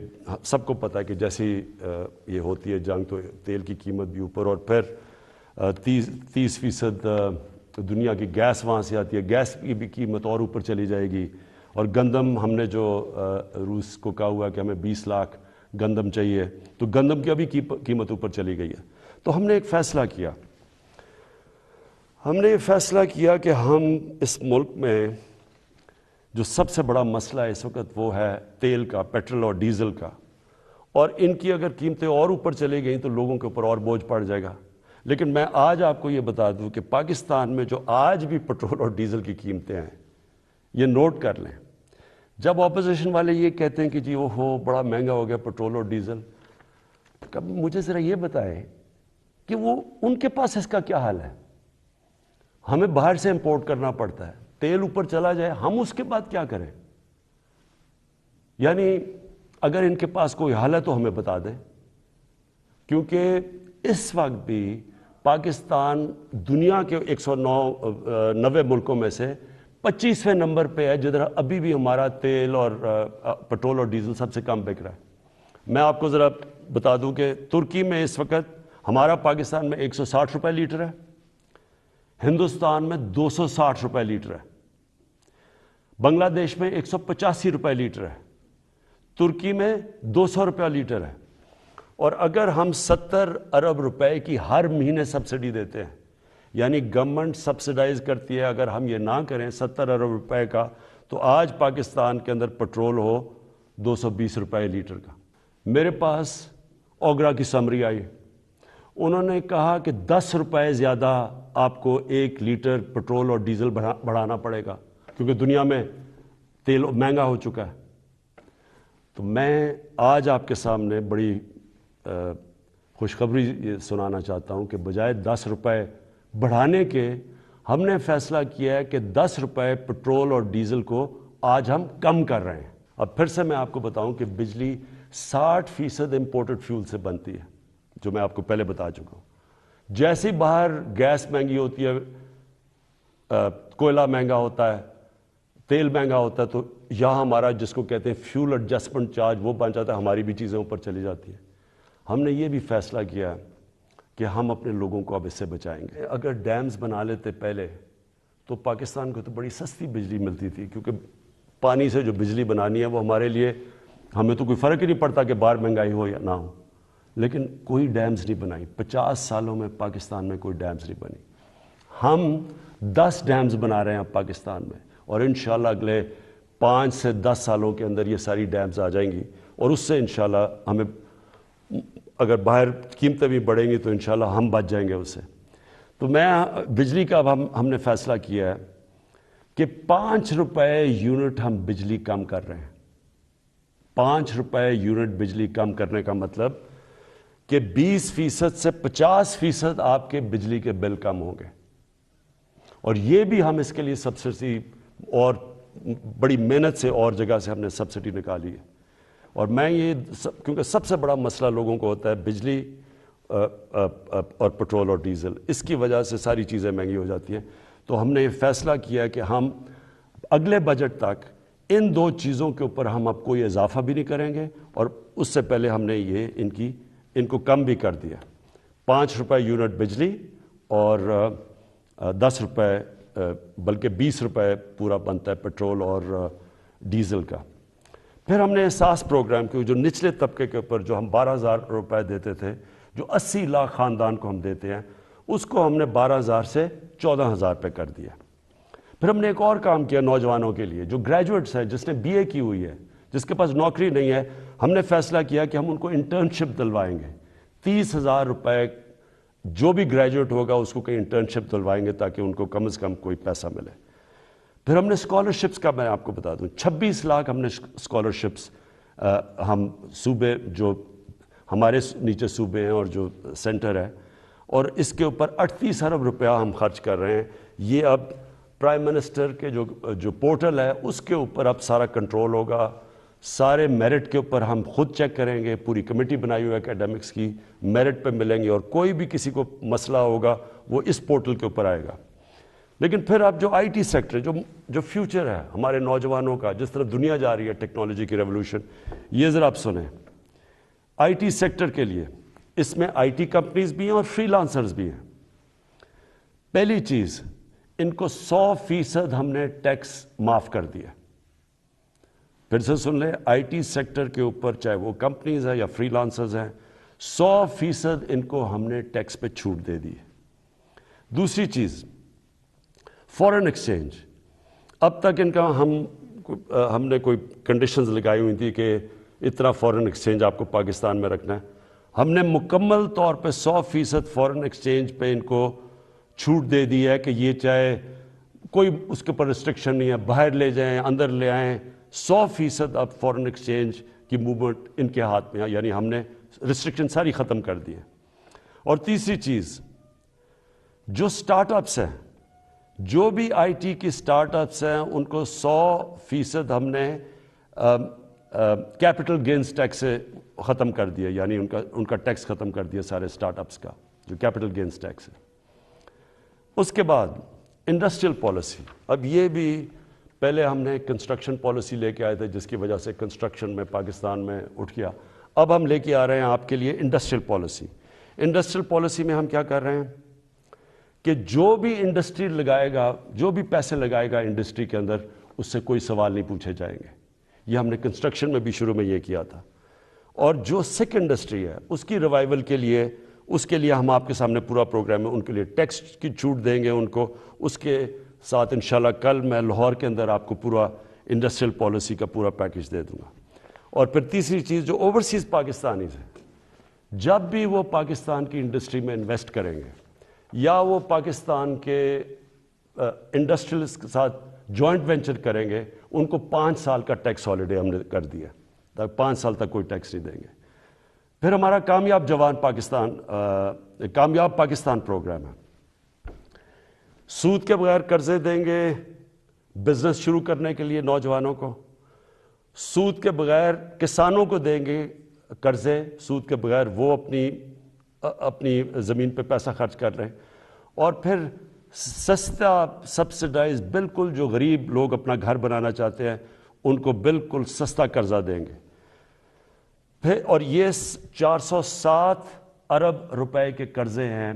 [SPEAKER 1] سب کو پتہ ہے کہ جیسی یہ ہوتی ہے جنگ تو تیل کی قیمت بھی اوپر، اور پھر 30% دنیا کی گیس وہاں سے آتی ہے، گیس کی بھی قیمت اور اوپر چلی جائے گی. اور گندم، ہم نے جو روس کو کہا ہوا کہ ہمیں 20 لاکھ گندم چاہیے، تو گندم کی ابھی قیمت اوپر چلی گئی ہے. تو ہم نے ایک فیصلہ کیا، ہم نے یہ فیصلہ کیا کہ ہم اس ملک میں جو سب سے بڑا مسئلہ ہے اس وقت وہ ہے تیل کا، پیٹرول اور ڈیزل کا، اور ان کی اگر قیمتیں اور اوپر چلی گئیں تو لوگوں کے اوپر اور بوجھ پڑ جائے گا. لیکن میں آج آپ کو یہ بتا دوں کہ پاکستان میں جو آج بھی پٹرول اور ڈیزل کی قیمتیں ہیں، یہ نوٹ کر لیں. جب اپوزیشن والے یہ کہتے ہیں کہ جی وہ ہو بڑا مہنگا ہو گیا پٹرول اور ڈیزل، کب مجھے ذرا یہ بتائیں کہ وہ ان کے پاس اس کا کیا حال ہے؟ ہمیں باہر سے امپورٹ کرنا پڑتا ہے، تیل اوپر چلا جائے ہم اس کے بعد کیا کریں؟ یعنی اگر ان کے پاس کوئی حل ہے تو ہمیں بتا دیں، کیونکہ اس وقت بھی پاکستان دنیا کے 190 ملکوں میں سے 25ویں نمبر پہ ہے جدھر ابھی بھی ہمارا تیل اور پٹرول اور ڈیزل سب سے کم بک رہا ہے. میں آپ کو ذرا بتا دوں کہ ترکی میں اس وقت ہمارا پاکستان میں 160 روپے لیٹر ہے، ہندوستان میں 260 روپے لیٹر ہے، بنگلہ دیش میں 185 روپے لیٹر ہے، ترکی میں 200 روپے لیٹر ہے. اور اگر ہم 70 ارب روپے کی ہر مہینے سبسڈی دیتے ہیں، یعنی گورنمنٹ سبسڈائز کرتی ہے، اگر ہم یہ نہ کریں 70 ارب روپے کا، تو آج پاکستان کے اندر پٹرول ہو 220 روپے لیٹر کا. میرے پاس اوگرا کی سمری آئی، انہوں نے کہا کہ 10 روپے زیادہ آپ کو 1 لیٹر پٹرول اور ڈیزل بڑھانا پڑے گا کیونکہ دنیا میں تیل مہنگا ہو چکا ہے. تو میں آج آپ کے سامنے بڑی خوشخبری سنانا چاہتا ہوں کہ بجائے 10 روپے بڑھانے کے ہم نے فیصلہ کیا ہے کہ 10 روپے پٹرول اور ڈیزل کو آج ہم کم کر رہے ہیں. اب پھر سے میں آپ کو بتاؤں کہ بجلی 60% امپورٹڈ فیول سے بنتی ہے، جو میں آپ کو پہلے بتا چکا ہوں. جیسے باہر گیس مہنگی ہوتی ہے، کوئلہ مہنگا ہوتا ہے، تیل مہنگا ہوتا ہے، تو یہاں ہمارا جس کو کہتے ہیں فیول ایڈجسٹمنٹ چارج وہ بن جاتا ہے، ہماری بھی چیزیں اوپر چلی جاتی ہیں. ہم نے یہ بھی فیصلہ کیا ہے کہ ہم اپنے لوگوں کو اب اس سے بچائیں گے. اگر ڈیمز بنا لیتے پہلے تو پاکستان کو تو بڑی سستی بجلی ملتی تھی، کیونکہ پانی سے جو بجلی بنانی ہے وہ ہمارے لیے، ہمیں تو کوئی فرق ہی نہیں پڑتا کہ باہر مہنگائی ہو یا نہ ہو. لیکن کوئی ڈیمز نہیں بنائی، 50 سالوں میں پاکستان میں کوئی ڈیمز نہیں بنی. ہم 10 ڈیمز بنا رہے ہیں اب پاکستان میں، اور انشاءاللہ اگلے 5 سے 10 سالوں کے اندر یہ ساری ڈیمز آ جائیں گی، اور اس سے انشاءاللہ ہمیں اگر باہر قیمتیں بھی بڑھیں گی تو انشاءاللہ ہم بچ جائیں گے اس سے. تو میں بجلی کا اب ہم نے فیصلہ کیا ہے کہ 5 روپے یونٹ ہم بجلی کم کر رہے ہیں. 5 روپے یونٹ بجلی کم کرنے کا مطلب کہ 20% سے 50% آپ کے بجلی کے بل کم ہوں گے. اور یہ بھی ہم اس کے لیے سبسڈی اور بڑی محنت سے اور جگہ سے ہم نے سبسڈی نکالی ہے. اور میں یہ کیونکہ سب سے بڑا مسئلہ لوگوں کو ہوتا ہے بجلی اور پٹرول اور ڈیزل، اس کی وجہ سے ساری چیزیں مہنگی ہو جاتی ہیں. تو ہم نے یہ فیصلہ کیا کہ ہم اگلے بجٹ تک ان 2 چیزوں کے اوپر ہم اب کوئی اضافہ بھی نہیں کریں گے، اور اس سے پہلے ہم نے یہ ان کو کم بھی کر دیا. 5 روپے یونٹ بجلی اور 10 روپے بلکہ 20 روپے پورا بنتا ہے پٹرول اور ڈیزل کا. پھر ہم نے احساس پروگرام کیا، جو نچلے طبقے کے اوپر جو ہم 12,000 روپے دیتے تھے، جو 80 لاکھ خاندان کو ہم دیتے ہیں، اس کو ہم نے 12,000 سے 14,000 پہ کر دیا. پھر ہم نے ایک اور کام کیا نوجوانوں کے لیے جو گریجویٹس ہیں، جس نے BA کی ہوئی ہے، جس کے پاس نوکری نہیں ہے. ہم نے فیصلہ کیا کہ ہم ان کو انٹرنشپ دلوائیں گے. 30,000 روپے جو بھی گریجویٹ ہوگا اس کو کہیں انٹرنشپ دلوائیں گے تاکہ ان کو کم از کم کوئی پیسہ ملے. پھر ہم نے اسکالرشپس کا میں آپ کو بتا دوں 26 لاکھ ہم نے اسکالرشپس ہم صوبے جو ہمارے نیچے صوبے ہیں اور جو سینٹر ہے، اور اس کے اوپر 38 ارب روپیہ ہم خرچ کر رہے ہیں. یہ اب پرائم منسٹر کے جو پورٹل ہے اس کے اوپر اب سارا کنٹرول ہوگا. سارے میرٹ کے اوپر ہم خود چیک کریں گے، پوری کمیٹی بنائی ہوئی ہے اکیڈمکس کی، میرٹ پہ ملیں گے، اور کوئی بھی کسی کو مسئلہ ہوگا وہ اس پورٹل کے اوپر آئے گا. لیکن پھر اب جو IT سیکٹر جو فیوچر ہے ہمارے نوجوانوں کا، جس طرف دنیا جا رہی ہے ٹیکنالوجی کی ریولوشن، یہ ذرا آپ سنیں. IT سیکٹر کے لیے اس میں IT کمپنیز بھی ہیں اور فری لانسرز بھی ہیں. پہلی چیز، ان کو 100% ہم نے ٹیکس معاف کر دیا. پھر سے سن لیں، IT سیکٹر کے اوپر چاہے وہ کمپنیز ہیں یا فری لانسرز ہیں، 100% ان کو ہم نے ٹیکس پہ چھوٹ دے دی. دوسری چیز، فورن ایکسچینج. اب تک ان کا ہم نے کوئی کنڈیشنز لگائی ہوئی تھی کہ اتنا فورن ایکسچینج آپ کو پاکستان میں رکھنا ہے. ہم نے مکمل طور پہ 100% فورن ایکسچینج پہ ان کو چھوٹ دے دی ہے کہ یہ چاہے کوئی اس کے اوپر ریسٹرکشن نہیں ہے، باہر لے جائیں اندر لے آئیں، 100% اب فورن ایکسچینج کی موومنٹ ان کے ہاتھ میں ہے، یعنی ہم نے ریسٹرکشن ساری ختم کر دی ہے۔ اور تیسری چیز، جو سٹارٹ اپس ہیں، جو بھی آئی ٹی کی سٹارٹ اپس ہیں، ان کو 100% ہم نے کیپٹل گینز ٹیکس سے ختم کر دیا، یعنی ان کا ٹیکس ختم کر دیا سارے سٹارٹ اپس کا، جو کیپٹل گینز ٹیکس ہے۔ اس کے بعد انڈسٹریل پالیسی، اب یہ بھی پہلے ہم نے کنسٹرکشن پالیسی لے کے آئے تھے جس کی وجہ سے کنسٹرکشن میں پاکستان میں اٹھ گیا، اب ہم لے کے آ رہے ہیں آپ کے لیے انڈسٹریل پالیسی۔ انڈسٹریل پالیسی میں ہم کیا کر رہے ہیں کہ جو بھی انڈسٹری لگائے گا، جو بھی پیسے لگائے گا انڈسٹری کے اندر، اس سے کوئی سوال نہیں پوچھے جائیں گے۔ یہ ہم نے کنسٹرکشن میں بھی شروع میں یہ کیا تھا۔ اور جو سکھ انڈسٹری ہے اس کی ریوائول کے لیے، اس کے لیے ہم آپ کے سامنے پورا پروگرام ہے، ان کے لیے ٹیکس کی چھوٹ دیں گے ان کو، اس کے ساتھ انشاءاللہ کل میں لاہور کے اندر آپ کو پورا انڈسٹریل پالیسی کا پورا پیکج دے دوں گا۔ اور پھر تیسری چیز، جو اوورسیز پاکستانیز ہیں، جب بھی وہ پاکستان کی انڈسٹری میں انویسٹ کریں گے یا وہ پاکستان کے انڈسٹریلس کے ساتھ جوائنٹ وینچر کریں گے، ان کو 5 سال کا ٹیکس ہالیڈے ہم نے کر دیا، 5 سال تک کوئی ٹیکس نہیں دیں گے۔ پھر ہمارا کامیاب پاکستان پروگرام ہے، سود کے بغیر قرضے دیں گے بزنس شروع کرنے کے لیے نوجوانوں کو، سود کے بغیر کسانوں کو دیں گے قرضے، سود کے بغیر وہ اپنی زمین پہ پیسہ خرچ کر رہے ہیں، اور پھر سستا سبسڈائز، بالکل جو غریب لوگ اپنا گھر بنانا چاہتے ہیں ان کو بالکل سستا قرضہ دیں گے۔ پھر اور یہ 407 ارب روپے کے قرضے ہیں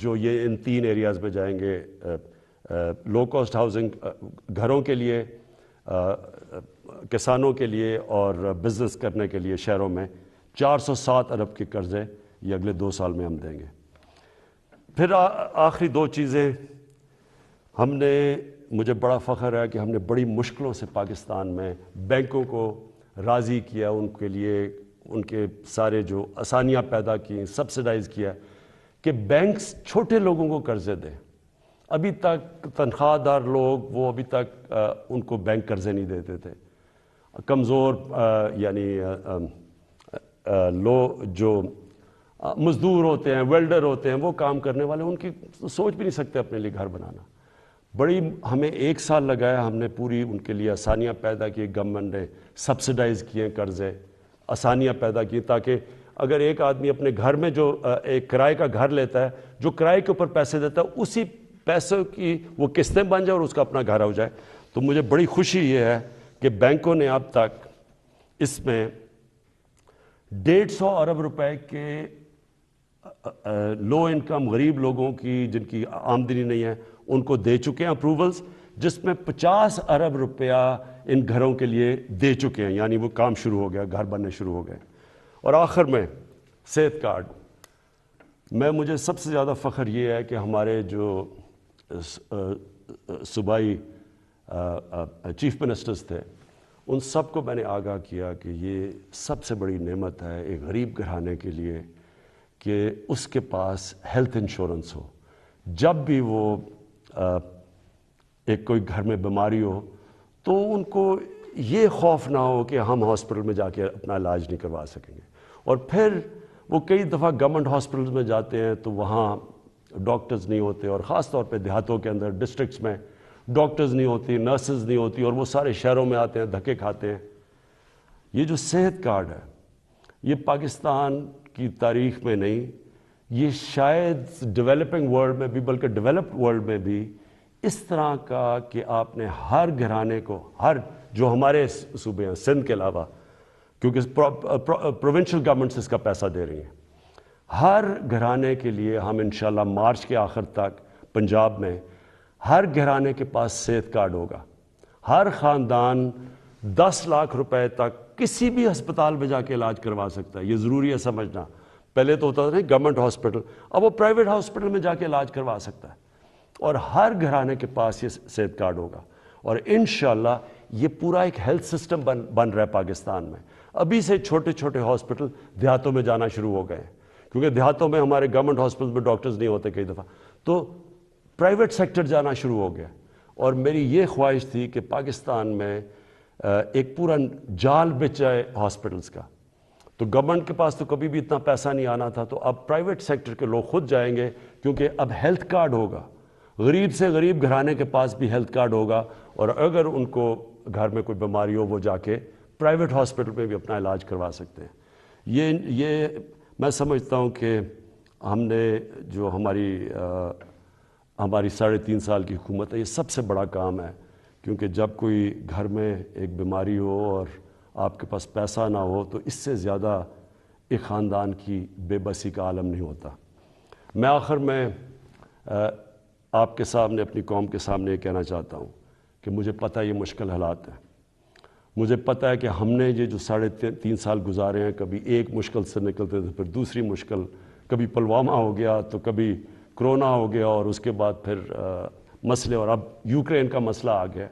[SPEAKER 1] جو یہ ان 3 ایریاز میں جائیں گے، لو کاسٹ ہاؤسنگ گھروں کے لیے، کسانوں کے لیے اور بزنس کرنے کے لیے شہروں میں 407 ارب کے قرضے یہ اگلے 2 سال میں ہم دیں گے۔ پھر آخری 2 چیزیں، مجھے بڑا فخر ہے کہ ہم نے بڑی مشکلوں سے پاکستان میں بینکوں کو راضی کیا، ان کے لیے ان کے سارے جو آسانیاں پیدا کی، سبسڈائز کیا کہ بینکس چھوٹے لوگوں کو قرضے دیں۔ ابھی تک تنخواہ دار لوگ وہ ابھی تک ان کو بینک قرضے نہیں دیتے تھے، کمزور یعنی جو مزدور ہوتے ہیں، ویلڈر ہوتے ہیں، وہ کام کرنے والے، ان کی سوچ بھی نہیں سکتے اپنے لیے گھر بنانا۔ بڑی ہمیں 1 سال لگایا، ہم نے پوری ان کے لیے آسانیاں پیدا کی، گورنمنٹ نے سبسڈائز کیے قرضے، آسانیاں پیدا کی تاکہ اگر ایک آدمی اپنے گھر میں جو ایک کرائے کا گھر لیتا ہے، جو کرائے کے اوپر پیسے دیتا ہے، اسی پیسوں کی وہ قسطیں بن جائے اور اس کا اپنا گھر ہو جائے۔ تو مجھے بڑی خوشی یہ ہے کہ بینکوں نے اب تک اس میں 150 ارب روپے کے لو انکم غریب لوگوں کی جن کی آمدنی نہیں ہے ان کو دے چکے ہیں اپروولز، جس میں 50 ارب روپیہ ان گھروں کے لیے دے چکے ہیں، یعنی وہ کام شروع ہو گیا، گھر بننے شروع ہو گئے۔ اور آخر میں صحت کارڈ، مجھے سب سے زیادہ فخر یہ ہے کہ ہمارے جو صوبائی چیف منسٹرز تھے ان سب کو میں نے آگاہ کیا کہ یہ سب سے بڑی نعمت ہے ایک غریب گھرانے کے لیے کہ اس کے پاس ہیلتھ انشورنس ہو، جب بھی وہ ایک کوئی گھر میں بیماری ہو تو ان کو یہ خوف نہ ہو کہ ہم ہاسپٹل میں جا کے اپنا علاج نہیں کروا سکیں گے۔ اور پھر وہ کئی دفعہ گورنمنٹ ہاسپٹلز میں جاتے ہیں تو وہاں ڈاکٹرز نہیں ہوتے، اور خاص طور پہ دیہاتوں کے اندر ڈسٹرکٹس میں ڈاکٹرز نہیں ہوتی، نرسز نہیں ہوتی، اور وہ سارے شہروں میں آتے ہیں، دھکے کھاتے ہیں۔ یہ جو صحت کارڈ ہے یہ پاکستان کی تاریخ میں نہیں، یہ شاید ڈیولپنگ ورلڈ میں بھی، بلکہ ڈیولپڈ ورلڈ میں بھی اس طرح کا کہ آپ نے ہر گھرانے کو، ہر جو ہمارے صوبے ہیں سندھ کے علاوہ، کیونکہ پروونشل گورنمنٹس اس کا پیسہ دے رہی ہیں، ہر گھرانے کے لیے ہم انشاءاللہ مارچ کے آخر تک پنجاب میں ہر گھرانے کے پاس صحت کارڈ ہوگا۔ ہر خاندان 10 لاکھ روپے تک کسی بھی ہسپتال میں جا کے علاج کروا سکتا ہے۔ یہ ضروری ہے سمجھنا، پہلے تو ہوتا تھا گورنمنٹ ہاسپٹل، اب وہ پرائیویٹ ہاسپٹل میں جا کے علاج کروا سکتا ہے، اور ہر گھرانے کے پاس یہ صحت کارڈ ہوگا۔ اور انشاءاللہ یہ پورا ایک ہیلتھ سسٹم بن رہا ہے پاکستان میں۔ ابھی سے چھوٹے چھوٹے ہاسپٹل دیہاتوں میں جانا شروع ہو گئے ہیں، کیونکہ دیہاتوں میں ہمارے گورنمنٹ ہاسپٹل میں ڈاکٹرز نہیں ہوتے کئی دفعہ، تو پرائیویٹ سیکٹر جانا شروع ہو گیا۔ اور میری یہ خواہش تھی کہ پاکستان میں ایک پورا جال بچ جائے ہاسپٹلز کا، تو گورنمنٹ کے پاس تو کبھی بھی اتنا پیسہ نہیں آنا تھا، تو اب پرائیویٹ سیکٹر کے لوگ خود جائیں گے، کیونکہ اب ہیلتھ کارڈ ہوگا، غریب سے غریب گھرانے کے پاس بھی ہیلتھ کارڈ ہوگا، اور اگر ان کو گھر میں کوئی بیماری ہو وہ جا کے پرائیویٹ ہاسپٹل میں بھی اپنا علاج کروا سکتے ہیں۔ یہ میں سمجھتا ہوں کہ ہم نے جو ہماری 3.5 سال کی حکومت ہے، یہ سب سے بڑا کام ہے، کیونکہ جب کوئی گھر میں ایک بیماری ہو اور آپ کے پاس پیسہ نہ ہو تو اس سے زیادہ ایک خاندان کی بے بسی کا عالم نہیں ہوتا۔ میں آخر میں آپ کے سامنے، اپنی قوم کے سامنے یہ کہنا چاہتا ہوں کہ مجھے پتہ ہے یہ مشکل حالات ہیں، مجھے پتہ ہے کہ ہم نے یہ جو 3.5 سال گزارے ہیں، کبھی ایک مشکل سے نکلتے تھے، پھر دوسری مشکل، کبھی پلوامہ ہو گیا تو کبھی کرونا ہو گیا، اور اس کے بعد پھر مسئلے، اور اب یوکرین کا مسئلہ آ گیا۔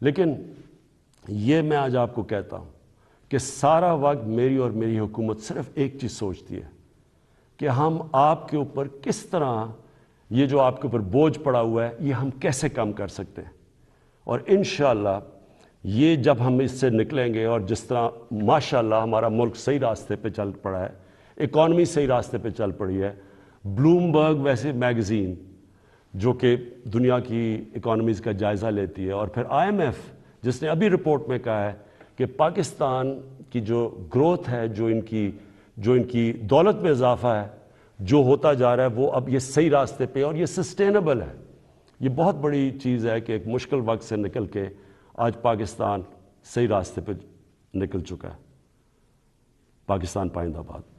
[SPEAKER 1] لیکن یہ میں آج آپ کو کہتا ہوں کہ سارا وقت میری اور میری حکومت صرف ایک چیز سوچتی ہے کہ ہم آپ کے اوپر کس طرح یہ جو آپ کے اوپر بوجھ پڑا ہوا ہے یہ ہم کیسے کم کر سکتے ہیں، اور انشاءاللہ یہ جب ہم اس سے نکلیں گے، اور جس طرح ماشاءاللہ ہمارا ملک صحیح راستے پہ چل پڑا ہے، اکانومی صحیح راستے پہ چل پڑی ہے، بلومبرگ ویسے میگزین جو کہ دنیا کی اکانومیز کا جائزہ لیتی ہے، اور پھر IMF جس نے ابھی رپورٹ میں کہا ہے کہ پاکستان کی جو گروتھ ہے، جو ان کی دولت میں اضافہ ہے جو ہوتا جا رہا ہے، وہ اب یہ صحیح راستے پہ، اور یہ سسٹینیبل ہے۔ یہ بہت بڑی چیز ہے کہ ایک مشکل وقت سے نکل کے آج پاکستان صحیح راستے پہ نکل چکا ہے۔ پاکستان پائندہ باد۔